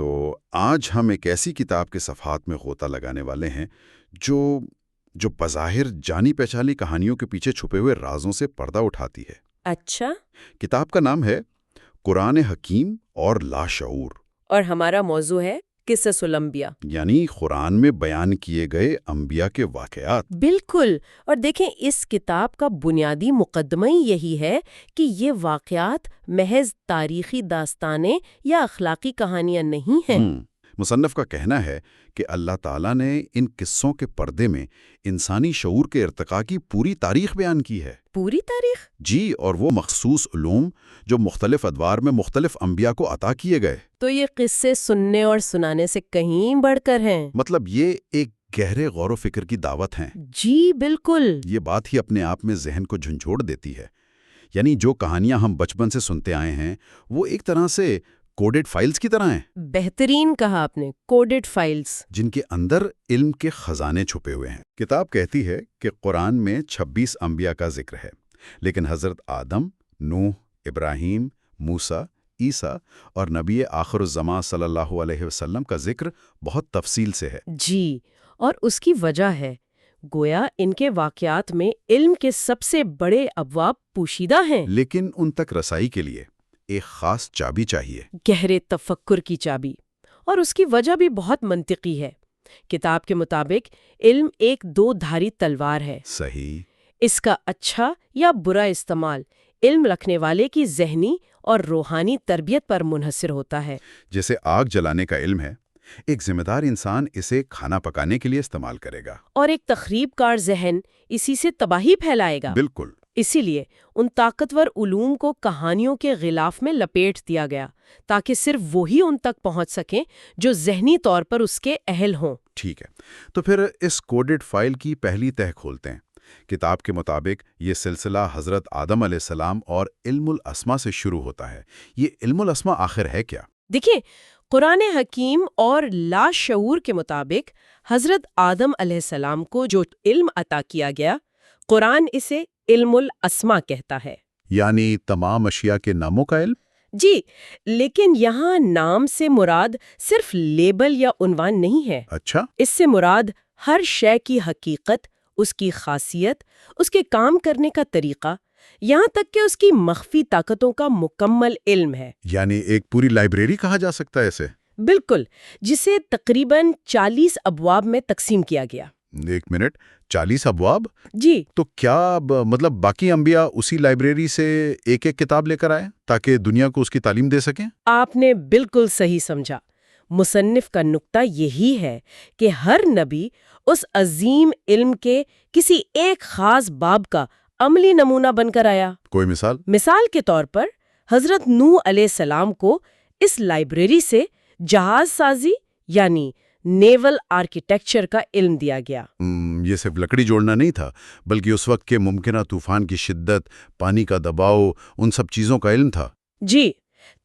تو آج ہم ایک ایسی کتاب کے صفحات میں غوطہ لگانے والے ہیں جو بظاہر جانی پہچانی کہانیوں کے پیچھے چھپے ہوئے رازوں سے پردہ اٹھاتی ہے۔ اچھا، کتاب کا نام ہے قرآن حکیم اور لاشعور، اور ہمارا موضوع ہے قصص الانبیاء۔ یعنی قرآن میں بیان کیے گئے انبیاء کے واقعات۔ بالکل، اور دیکھیں اس کتاب کا بنیادی مقدمہ ہی یہی ہے کہ یہ واقعات محض تاریخی داستانیں یا اخلاقی کہانیاں نہیں ہیں۔ مصنف کا کہنا ہے کہ اللہ تعالیٰ نے ان قصوں کے پردے میں انسانی شعور کے ارتقاء کی پوری تاریخ بیان کی ہے۔ پوری تاریخ؟ جی، اور وہ مخصوص علوم جو مختلف ادوار میں مختلف انبیاء کو عطا کیے گئے۔ تو یہ قصے سننے اور سنانے سے کہیں بڑھ کر ہیں۔ مطلب یہ ایک گہرے غور و فکر کی دعوت ہیں۔ جی بالکل۔ یہ بات ہی اپنے آپ میں ذہن کو جھنجھوڑ دیتی ہے۔ یعنی جو کہانیاں ہم بچپن سے سنتے آئے ہیں وہ ایک طرح سے کوڈڈ فائلز کی طرح ہیں۔ بہترین کہا آپ نے، کوڈڈ فائلز، جن کے اندر علم کے خزانے چھپے ہوئے ہیں۔ کتاب کہتی ہے کہ قرآن میں 26 انبیاء کا ذکر ہے، لیکن حضرت آدم، نوح، ابراہیم، موسیٰ، عیسیٰ اور نبی آخر الزماں صلی اللہ علیہ وسلم کا ذکر بہت تفصیل سے ہے۔ جی، اور اس کی وجہ ہے گویا ان کے واقعات میں علم کے سب سے بڑے ابواب پوشیدہ ہیں، لیکن ان تک رسائی کے لیے ایک خاص چابی چاہیے۔ گہرے تفکر کی چابی، اور اس کی وجہ بھی بہت منطقی ہے۔ کتاب کے مطابق علم ایک دو دھاری تلوار ہے۔ صحیح۔ اس کا اچھا یا برا استعمال علم رکھنے والے کی ذہنی اور روحانی تربیت پر منحصر ہوتا ہے۔ جیسے آگ جلانے کا علم ہے، ایک ذمہ دار انسان اسے کھانا پکانے کے لیے استعمال کرے گا، اور ایک تخریب کار ذہن اسی سے تباہی پھیلائے گا۔ بالکل۔ اسی لیے ان طاقتور علوم کو کہانیوں کے غلاف میں لپیٹ دیا گیا تاکہ صرف وہی ان تک پہنچ سکیں جو ذہنی طور پر اس کے اہل ہوں۔ ٹھیک ہے، تو پھر اس کوڈڈ فائل کی پہلی تہہ کھولتے ہیں۔ کتاب کے مطابق یہ سلسلہ حضرت آدم علیہ السلام اور علم الاسماء سے شروع ہوتا ہے۔ یہ علم الاسماء آخر ہے کیا؟ دیکھیں، قرآن حکیم اور لاشعور کے مطابق حضرت آدم علیہ السلام کو جو علم عطا کیا گیا، قرآن اسے علم الاسماء کہتا ہے۔ یعنی تمام اشیاء کے ناموں کا علم؟ جی، لیکن یہاں نام سے مراد صرف لیبل یا عنوان نہیں ہے۔ اچھا۔ اس سے مراد ہر شے کی حقیقت، اس کی خاصیت، اس کے کام کرنے کا طریقہ، یہاں تک کہ اس کی مخفی طاقتوں کا مکمل علم ہے۔ یعنی ایک پوری لائبریری کہا جا سکتا ہے اسے؟ بالکل، جسے تقریباً 40 ابواب میں تقسیم کیا گیا۔ ایک منٹ، 40 ابواب؟ جی، تو کیا مطلب باقی انبیاء اسی لائبریری سے ایک ایک کتاب لے کر آئے تاکہ دنیا کو اس کی تعلیم دے سکیں؟ آپ نے بالکل صحیح سمجھا۔ مصنف کا نقطہ یہی ہے کہ ہر نبی اس عظیم علم کے کسی ایک خاص باب کا عملی نمونہ بن کر آیا۔ کوئی مثال؟ مثال کے طور پر حضرت نوح علیہ السلام کو اس لائبریری سے جہاز سازی یعنی نیول آرکیٹیکچر کا علم دیا گیا۔ یہ صرف لکڑی جوڑنا نہیں تھا، بلکہ اس وقت کے ممکنہ طوفان کی شدت، پانی کا دباؤ، ان سب چیزوں کا علم تھا۔ جی،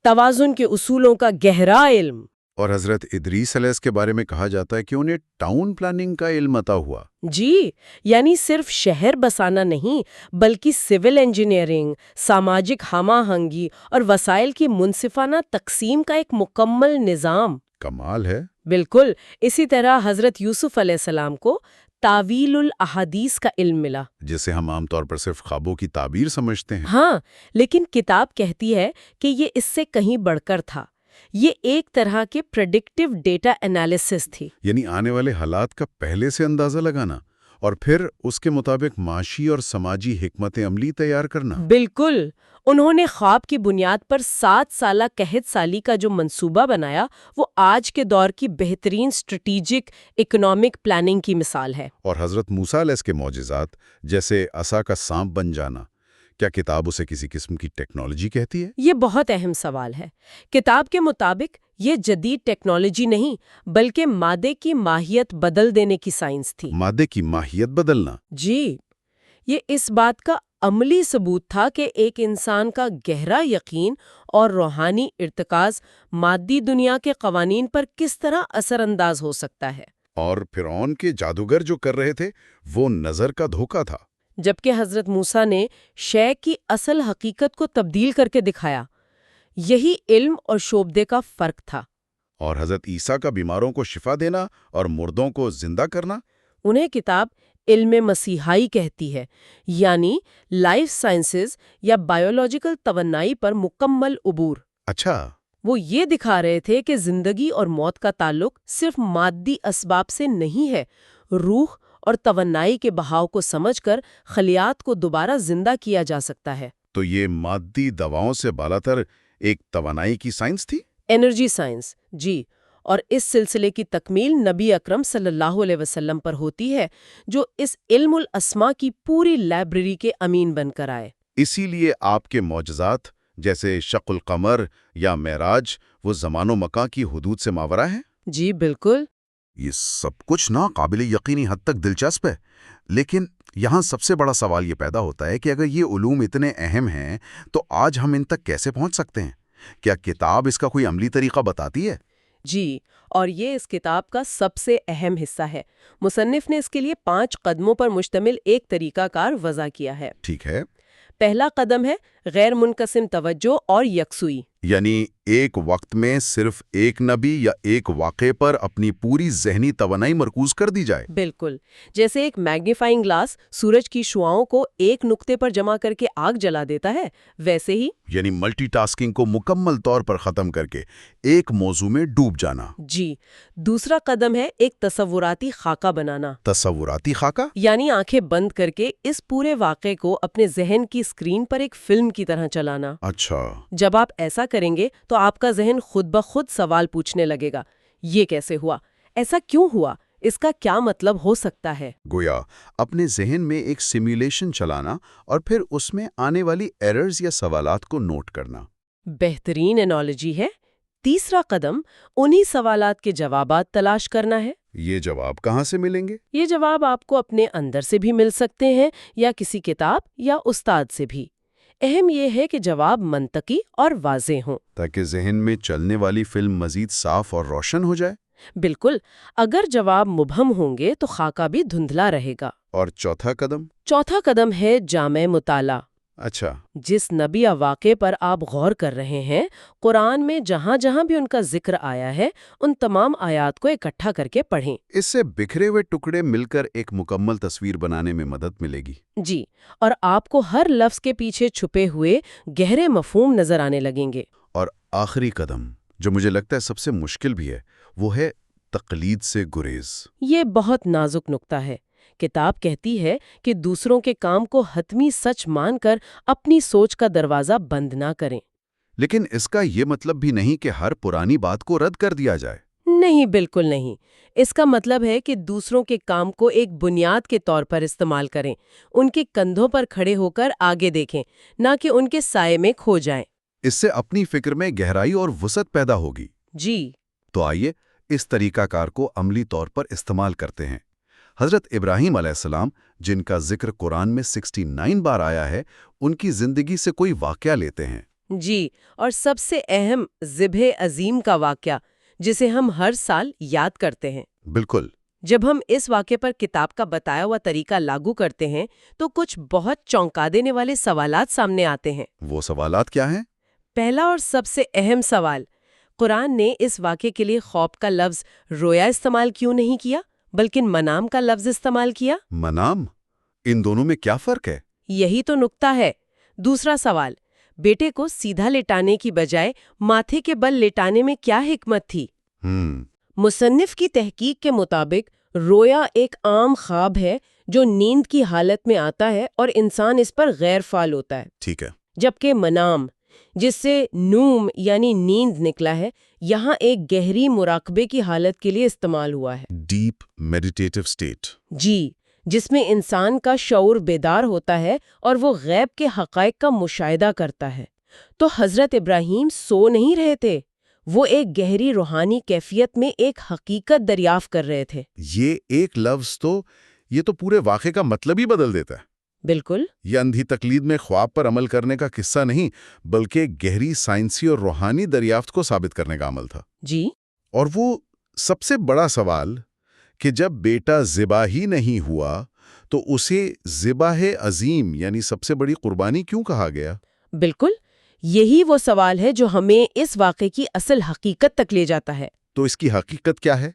توازن کے اصولوں کا گہرا علم۔ اور حضرت ادریس علیہ کے بارے میں کہا جاتا ہے کہ انہیں ٹاؤن پلاننگ کا علم عطا ہوا۔ جی، یعنی صرف شہر بسانا نہیں بلکہ سول انجینئرنگ، سماجک ہم آہنگی اور وسائل کی منصفانہ تقسیم کا ایک مکمل نظام۔ کمال ہے۔ بالکل، اسی طرح حضرت یوسف علیہ السلام کو تاویل الاحادیث کا علم ملا، جسے ہم عام طور پر صرف خوابوں کی تعبیر سمجھتے ہیں۔ ہاں، لیکن کتاب کہتی ہے کہ یہ اس سے کہیں بڑھ کر تھا۔ یہ ایک طرح کے پریڈکٹیو ڈیٹا انالیسس تھی۔ یعنی آنے والے حالات کا پہلے سے اندازہ لگانا اور پھر اس کے مطابق معاشی اور سماجی حکمت عملی تیار کرنا۔ بالکل، انہوں نے خواب کی بنیاد پر 7 سالہ قحط سالی کا جو منصوبہ بنایا وہ آج کے دور کی بہترین اسٹریٹجک اکنامک پلاننگ کی مثال ہے۔ اور حضرت موسیٰ علیہ کے معجزات جیسے عصا کا سانپ بن جانا، کیا کتاب اسے کسی قسم کی ٹیکنالوجی کہتی ہے؟ یہ بہت اہم سوال ہے۔ کتاب کے مطابق یہ جدید ٹیکنالوجی نہیں بلکہ مادے کی ماہیت بدل دینے کی سائنس تھی۔ مادے کی ماہیت بدلنا؟ جی، یہ اس بات کا عملی ثبوت تھا کہ ایک انسان کا گہرا یقین اور روحانی ارتکاز مادی دنیا کے قوانین پر کس طرح اثر انداز ہو سکتا ہے۔ اور فرعون کے جادوگر جو کر رہے تھے وہ نظر کا دھوکہ تھا۔ جبکہ حضرت موسیٰ نے شے کی اصل حقیقت کو تبدیل کر کے دکھایا۔ یہی علم اور شعبدے کا فرق تھا۔ اور حضرت عیسیٰ کا بیماروں کو شفا دینا اور مردوں کو زندہ کرنا؟ انہیں کتاب علم مسیحائی کہتی ہے، یعنی لائف سائنسز یا بائیولوجیکل توانائی پر مکمل عبور۔ اچھا۔ وہ یہ دکھا رہے تھے کہ زندگی اور موت کا تعلق صرف مادی اسباب سے نہیں ہے، روح اور توانائی کے بہاؤ کو سمجھ کر خلیات کو دوبارہ زندہ کیا جا سکتا ہے۔ تو یہ مادی دواؤں سے بالاتر ایک توانائی کی سائنس تھی؟ انرجی سائنس، جی۔ اور اس سلسلے کی تکمیل نبی اکرم صلی اللہ علیہ وسلم پر ہوتی ہے، جو اس علم الاسماء کی پوری لائبریری کے امین بن کر آئے۔ اسی لیے آپ کے معجزات جیسے شق القمر یا معراج وہ زمان و مکان کی حدود سے ماورا ہیں؟ جی بالکل۔ یہ سب کچھ نا قابل یقینی حد تک دلچسپ ہے، لیکن یہاں سب سے بڑا سوال یہ پیدا ہوتا ہے کہ اگر یہ علوم اتنے اہم ہیں تو آج ہم ان تک کیسے پہنچ سکتے ہیں؟ کیا کتاب اس کا کوئی عملی طریقہ بتاتی ہے؟ جی، اور یہ اس کتاب کا سب سے اہم حصہ ہے۔ مصنف نے اس کے لیے 5 قدموں پر مشتمل ایک طریقہ کار وضع کیا ہے۔ ٹھیک ہے۔ پہلا قدم ہے غیر منقسم توجہ اور یکسوئی، یعنی ایک وقت میں صرف ایک نبی یا ایک واقعے پر اپنی پوری ذہنی توانائی مرکوز کر دی جائے۔ بالکل، جیسے ایک میگنیفائنگ گلاس سورج کی شعاؤں کو ایک نقطے پر جمع کر کے آگ جلا دیتا ہے، ویسے ہی یعنی ملٹی ٹاسکنگ کو مکمل طور پر ختم کر کے ایک موضوع میں ڈوب جانا۔ جی۔ دوسرا قدم ہے ایک تصوراتی خاکہ بنانا۔ تصوراتی خاکہ؟ یعنی آنکھیں بند کر کے اس پورے واقعے کو اپنے ذہن کی اسکرین پر ایک فلم کی طرح چلانا۔ اچھا۔ جب آپ ایسا کریں گے تو آپ کا ذہن خود بخود سوال پوچھنے لگے گا، یہ کیسے ہوا؟ ایسا کیوں ہوا؟ اس کا کیا مطلب ہو سکتا ہے؟ گویا اپنے ذہن میں ایک سیمولیشن چلانا اور پھر اس میں آنے والی ایررز یا سوالات کو نوٹ کرنا۔ بہترین انالوجی ہے۔ تیسرا قدم انہی سوالات کے جوابات تلاش کرنا ہے۔ یہ جواب کہاں سے ملیں گے؟ یہ جواب آپ کو اپنے اندر سے بھی مل سکتے ہیں یا کسی کتاب یا استاد سے بھی۔ اہم یہ ہے کہ جواب منطقی اور واضح ہوں، تاکہ ذہن میں چلنے والی فلم مزید صاف اور روشن ہو جائے۔ بالکل۔ اگر جواب مبہم ہوں گے تو خاکہ بھی دھندلا رہے گا۔ اور چوتھا قدم؟ چوتھا قدم ہے جامع مطالعہ۔ اچھا۔ جس نبی یا واقعے پر آپ غور کر رہے ہیں، قرآن میں جہاں جہاں بھی ان کا ذکر آیا ہے، ان تمام آیات کو اکٹھا کر کے پڑھیں۔ اس سے بکھرے ہوئے ٹکڑے مل کر ایک مکمل تصویر بنانے میں مدد ملے گی۔ جی، اور آپ کو ہر لفظ کے پیچھے چھپے ہوئے گہرے مفہوم نظر آنے لگیں گے۔ اور آخری قدم، جو مجھے لگتا ہے سب سے مشکل بھی ہے، وہ ہے تقلید سے گریز۔ یہ بہت نازک نقطہ ہے۔ کتاب کہتی ہے کہ دوسروں کے کام کو حتمی سچ مان کر اپنی سوچ کا دروازہ بند نہ کریں۔ لیکن اس کا یہ مطلب بھی نہیں کہ ہر پرانی بات کو رد کر دیا جائے۔ نہیں، بالکل نہیں۔ اس کا مطلب ہے کہ دوسروں کے کام کو ایک بنیاد کے طور پر استعمال کریں، ان کے کندھوں پر کھڑے ہو کر آگے دیکھیں، نہ کہ ان کے سائے میں کھو جائیں۔ اس سے اپنی فکر میں گہرائی اور وسعت پیدا ہوگی۔ جی۔ تو آئیے اس طریقہ کار کو عملی طور پر استعمال کرتے ہیں۔ حضرت ابراہیم علیہ السلام، جن کا ذکر قرآن میں 69 بار آیا ہے، ان کی زندگی سے کوئی واقعہ لیتے ہیں۔ جی، اور سب سے اہم ذبح عظیم کا واقعہ، جسے ہم ہر سال یاد کرتے ہیں۔ بالکل۔ جب ہم اس واقعے پر کتاب کا بتایا ہوا طریقہ لاگو کرتے ہیں تو کچھ بہت چونکا دینے والے سوالات سامنے آتے ہیں۔ وہ سوالات کیا ہیں؟ پہلا اور سب سے اہم سوال، قرآن نے اس واقعے کے لیے خواب کا لفظ رویا استعمال کیوں نہیں کیا بلکہ منام کا لفظ استعمال کیا؟ منام؟ ان دونوں میں کیا فرق ہے؟ یہی تو نکتہ ہے۔ دوسرا سوال، بیٹے کو سیدھا لٹانے کی بجائے ماتھے کے بل لٹانے میں کیا حکمت تھی؟ مصنف کی تحقیق کے مطابق رویا ایک عام خواب ہے جو نیند کی حالت میں آتا ہے اور انسان اس پر غیر فعال ہوتا ہے۔ ٹھیک ہے۔ جبکہ منام، جس سے نوم یعنی نیند نکلا ہے، یہاں ایک گہری مراقبے کی حالت کے لیے استعمال ہوا ہے۔ Deep meditative state. جی، جس میں انسان کا شعور بیدار ہوتا ہے اور وہ غیب کے حقائق کا مشاہدہ کرتا ہے۔ تو حضرت ابراہیم سو نہیں رہے تھے، وہ ایک گہری روحانی کیفیت میں ایک حقیقت دریافت کر رہے تھے۔ یہ ایک لفظ یہ تو پورے واقعے کا مطلب ہی بدل دیتا ہے۔ بالکل۔ یہ اندھی تقلید میں خواب پر عمل کرنے کا قصہ نہیں، بلکہ گہری سائنسی اور روحانی دریافت کو ثابت کرنے کا عمل تھا۔ جی۔ اور وہ سب سے بڑا سوال کہ جب بیٹا ذبح ہی نہیں ہوا تو اسے ذبح عظیم یعنی سب سے بڑی قربانی کیوں کہا گیا؟ بالکل، یہی وہ سوال ہے جو ہمیں اس واقعے کی اصل حقیقت تک لے جاتا ہے۔ تو اس کی حقیقت کیا ہے؟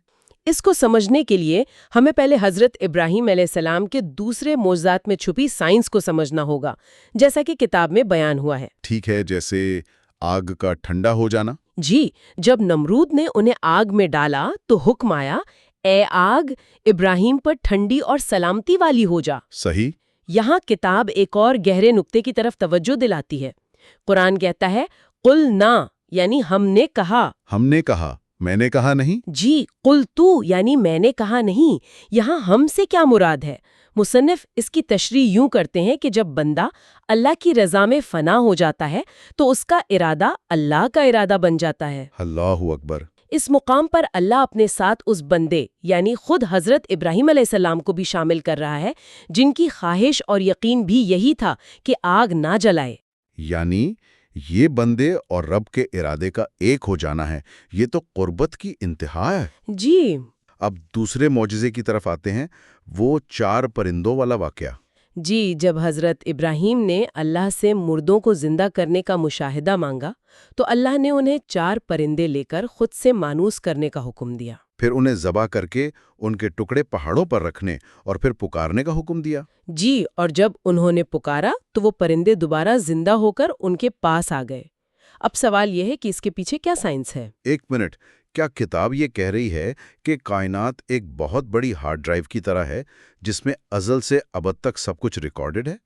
اس کو سمجھنے کے لیے ہمیں پہلے حضرت ابراہیم علیہ السلام کے دوسرے معجزات میں چھپی سائنس کو سمجھنا ہوگا، جیسا کہ کتاب میں بیان ہوا ہے۔ ٹھیک ہے، جیسے آگ کا ٹھنڈا ہو جانا؟ جی، جب نمرود نے انہیں آگ میں ڈالا تو حکم آیا، اے آگ ابراہیم پر ٹھنڈی اور سلامتی والی ہو جا۔ صحیح۔ یہاں کتاب ایک اور گہرے نقطے کی طرف توجہ دلاتی ہے۔ قرآن کہتا ہے قل نا، یعنی ہم نے کہا۔ ہم نے کہا، میں نے کہا نہیں؟ جی، قل تو یعنی میں نے کہا نہیں۔ یہاں ہم سے کیا مراد ہے؟ مصنف اس کی تشریح یوں کرتے ہیں کہ جب بندہ اللہ کی رضا میں فنا ہو جاتا ہے تو اس کا ارادہ اللہ کا ارادہ بن جاتا ہے۔ اللہ اکبر۔ اس مقام پر اللہ اپنے ساتھ اس بندے یعنی خود حضرت ابراہیم علیہ السلام کو بھی شامل کر رہا ہے، جن کی خواہش اور یقین بھی یہی تھا کہ آگ نہ جلائے۔ یعنی یہ بندے اور رب کے ارادے کا ایک ہو جانا ہے، یہ تو قربت کی انتہا ہے۔ جی، اب دوسرے معجزے کی طرف آتے ہیں، وہ 4 پرندوں والا واقعہ۔ جی، جب حضرت ابراہیم نے اللہ سے مردوں کو زندہ کرنے کا مشاہدہ مانگا تو اللہ نے انہیں 4 پرندے لے کر خود سے مانوس کرنے کا حکم دیا۔ پھر انہیں ذبح کر کے ان کے ٹکڑے پہاڑوں پر رکھنے اور پھر پکارنے کا حکم دیا۔ جی، اور جب انہوں نے پکارا تو وہ پرندے دوبارہ زندہ ہو کر ان کے پاس آ گئے۔ اب سوال یہ ہے کہ اس کے پیچھے کیا سائنس ہے؟ ایک منٹ، کیا کتاب یہ کہہ رہی ہے کہ کائنات ایک بہت بڑی ہارڈ ڈرائیو کی طرح ہے جس میں ازل سے ابد تک سب کچھ ریکارڈڈ ہے؟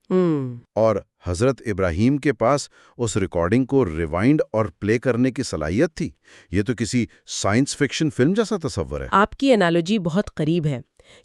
اور حضرت ابراہیم کے پاس اس ریکارڈنگ کو ریوائنڈ اور پلے کرنے کی صلاحیت تھی؟ یہ تو کسی سائنس فکشن فلم جیسا تصور ہے۔ آپ کی انالوجی بہت قریب ہے۔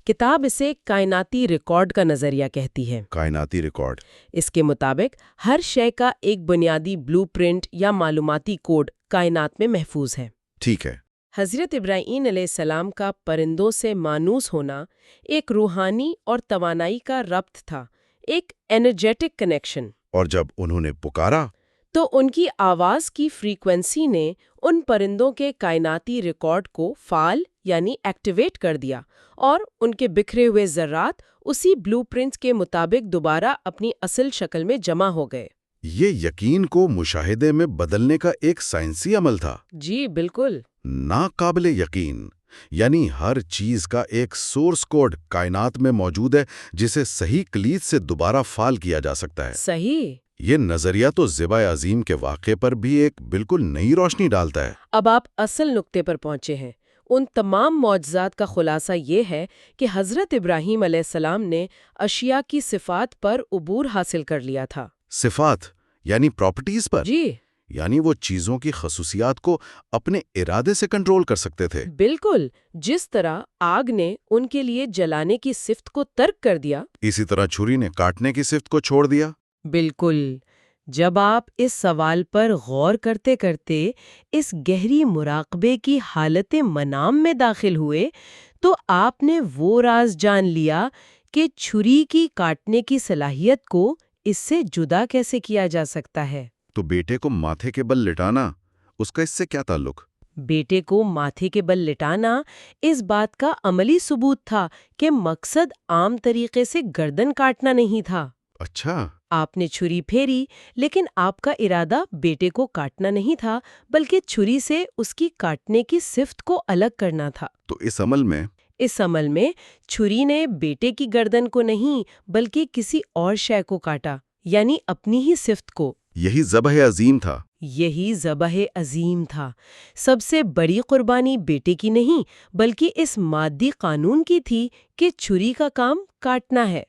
کتاب اسے کائناتی ریکارڈ کا نظریہ کہتی ہے۔ کائناتی ریکارڈ۔ اس کے مطابق ہر شے کا ایک بنیادی بلو پرنٹ یا معلوماتی کوڈ کائنات میں محفوظ ہے۔ ٹھیک ہے۔ حضرت ابراہیم علیہ السلام کا پرندوں سے مانوس ہونا ایک روحانی اور توانائی کا ربط تھا، ایک انرجیٹک کنیکشن۔ اور جب انہوں نے پکارا تو ان کی آواز کی فریکوینسی نے ان پرندوں کے کائناتی ریکارڈ کو فعال یعنی ایکٹیویٹ کر دیا اور ان کے بکھرے ہوئے ذرات اسی بلو پرنٹ کے مطابق دوبارہ اپنی اصل شکل میں جمع ہو گئے۔ یہ یقین کو مشاہدے میں بدلنے کا ایک سائنسی عمل تھا۔ جی بالکل۔ ناقابل یقین، یعنی ہر چیز کا ایک سورس کوڈ کائنات میں موجود ہے جسے صحیح کلید سے دوبارہ فعال کیا جا سکتا ہے۔ صحیح۔ یہ نظریہ تو ذبح عظیم کے واقعے پر بھی ایک بالکل نئی روشنی ڈالتا ہے۔ اب آپ اصل نقطے پر پہنچے ہیں۔ ان تمام معجزات کا خلاصہ یہ ہے کہ حضرت ابراہیم علیہ السلام نے اشیاء کی صفات پر عبور حاصل کر لیا تھا۔ صفات یعنی پراپرٹیز پر؟ جی یعنی وہ چیزوں کی خصوصیات کو اپنے ارادے سے کنٹرول کر سکتے تھے۔ بالکل، جس طرح آگ نے ان کے لیے جلانے کی صفت کو ترک کر دیا، اسی طرح چھری نے کاٹنے کی صفت کو چھوڑ دیا۔ بالکل۔ جب آپ اس سوال پر غور کرتے کرتے اس گہری مراقبے کی حالت منام میں داخل ہوئے تو آپ نے وہ راز جان لیا کہ چھری کی کاٹنے کی صلاحیت کو اس سے جدا کیسے کیا جا سکتا ہے۔ تو بیٹے کو ماتھے کے بل لٹانا، اس کا اس سے کیا تعلق؟ بیٹے کو ماتھے کے بل لٹانا اس بات کا عملی ثبوت تھا کہ مقصد عام طریقے سے گردن کاٹنا نہیں تھا۔ اچھا۔ آپ نے چھری پھیری، لیکن آپ کا ارادہ بیٹے کو کاٹنا نہیں تھا بلکہ چھری سے اس کی کاٹنے کی صفت کو الگ کرنا تھا۔ تو اس عمل میں چھری نے بیٹے کی گردن کو نہیں بلکہ کسی اور شے کو کاٹا، یعنی اپنی ہی صفت کو۔ یہی ذبح عظیم تھا۔ یہی ذبح عظیم تھا۔ سب سے بڑی قربانی بیٹے کی نہیں بلکہ اس مادی قانون کی تھی کہ چھری کا کام کاٹنا ہے۔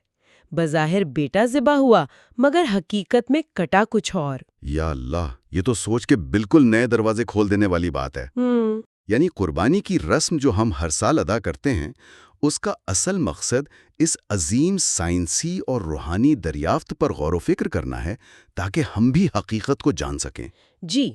بظاہر بیٹا ذبح ہوا مگر حقیقت میں کٹا کچھ اور۔ یا اللہ، یہ تو سوچ کے بالکل نئے دروازے کھول دینے والی بات ہے۔ یعنی قربانی کی رسم جو ہم ہر سال ادا کرتے ہیں، اس کا اصل مقصد اس عظیم سائنسی اور روحانی دریافت پر غور و فکر کرنا ہے تاکہ ہم بھی حقیقت کو جان سکیں۔ جی،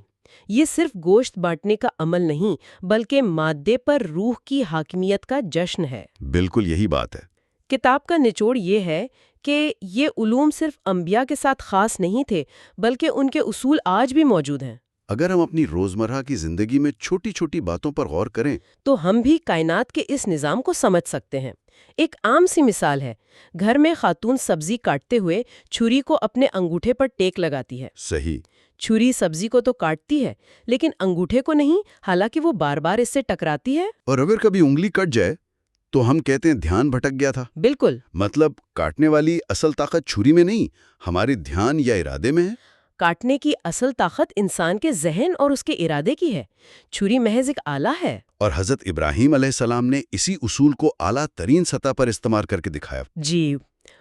یہ صرف گوشت بانٹنے کا عمل نہیں بلکہ مادے پر روح کی حاکمیت کا جشن ہے۔ بالکل یہی بات ہے۔ کتاب کا نچوڑ یہ ہے کہ یہ علوم صرف انبیاء کے ساتھ خاص نہیں تھے بلکہ ان کے اصول آج بھی موجود ہیں۔ اگر ہم اپنی روزمرہ کی زندگی میں چھوٹی چھوٹی باتوں پر غور کریں تو ہم بھی کائنات کے اس نظام کو سمجھ سکتے ہیں۔ ایک عام سی مثال ہے، گھر میں خاتون سبزی کاٹتے ہوئے چھری کو اپنے انگوٹھے پر ٹیک لگاتی ہے۔ صحیح۔ چھری سبزی کو تو کاٹتی ہے لیکن انگوٹھے کو نہیں، حالانکہ وہ بار بار اس سے ٹکراتی ہے۔ اور اگر کبھی انگلی کٹ جائے تو ہم کہتے ہیں دھیان بھٹک گیا تھا۔ بالکل۔ مطلب کاٹنے والی اصل طاقت چھری میں نہیں، ہماری دھیان یا ارادے میں ہے۔ کاٹنے کی اصل طاقت انسان کے ذہن اور اس کے ارادے کی ہے۔ چھری محض ایک آلہ ہے۔ اور حضرت ابراہیم علیہ السلام نے اسی اصول کو اعلیٰ ترین سطح پر استعمال کر کے دکھایا۔ جی،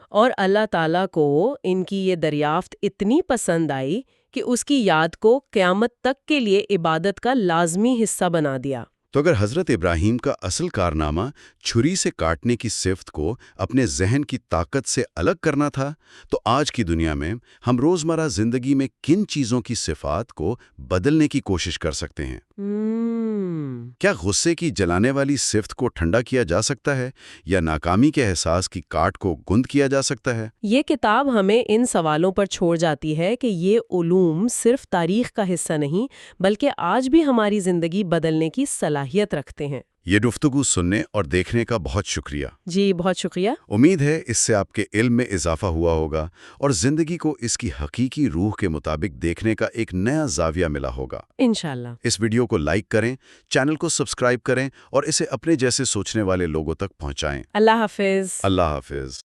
اور اللہ تعالیٰ کو ان کی یہ دریافت اتنی پسند آئی کہ اس کی یاد کو قیامت تک کے لیے عبادت کا لازمی حصہ بنا دیا۔ تو اگر حضرت ابراہیم کا اصل کارنامہ چھری سے کاٹنے کی صفت کو اپنے ذہن کی طاقت سے الگ کرنا تھا، تو آج کی دنیا میں ہم روزمرہ زندگی میں کن چیزوں کی صفات کو بدلنے کی کوشش کر سکتے ہیں؟ کیا غصے کی جلانے والی صفت کو ٹھنڈا کیا جا سکتا ہے، یا ناکامی کے احساس کی کاٹ کو گند کیا جا سکتا ہے؟ یہ کتاب ہمیں ان سوالوں پر چھوڑ جاتی ہے کہ یہ علوم صرف تاریخ کا حصہ نہیں بلکہ آج بھی ہماری زندگی بدلنے کی صلاحیت رکھتے ہیں۔ یہ گفتگو سننے اور دیکھنے کا بہت شکریہ۔ جی، بہت شکریہ۔ امید ہے اس سے آپ کے علم میں اضافہ ہوا ہوگا اور زندگی کو اس کی حقیقی روح کے مطابق دیکھنے کا ایک نیا زاویہ ملا ہوگا۔ انشاءاللہ۔ اس ویڈیو کو لائک کریں، چینل کو سبسکرائب کریں اور اسے اپنے جیسے سوچنے والے لوگوں تک پہنچائیں۔ اللہ حافظ۔ اللہ حافظ۔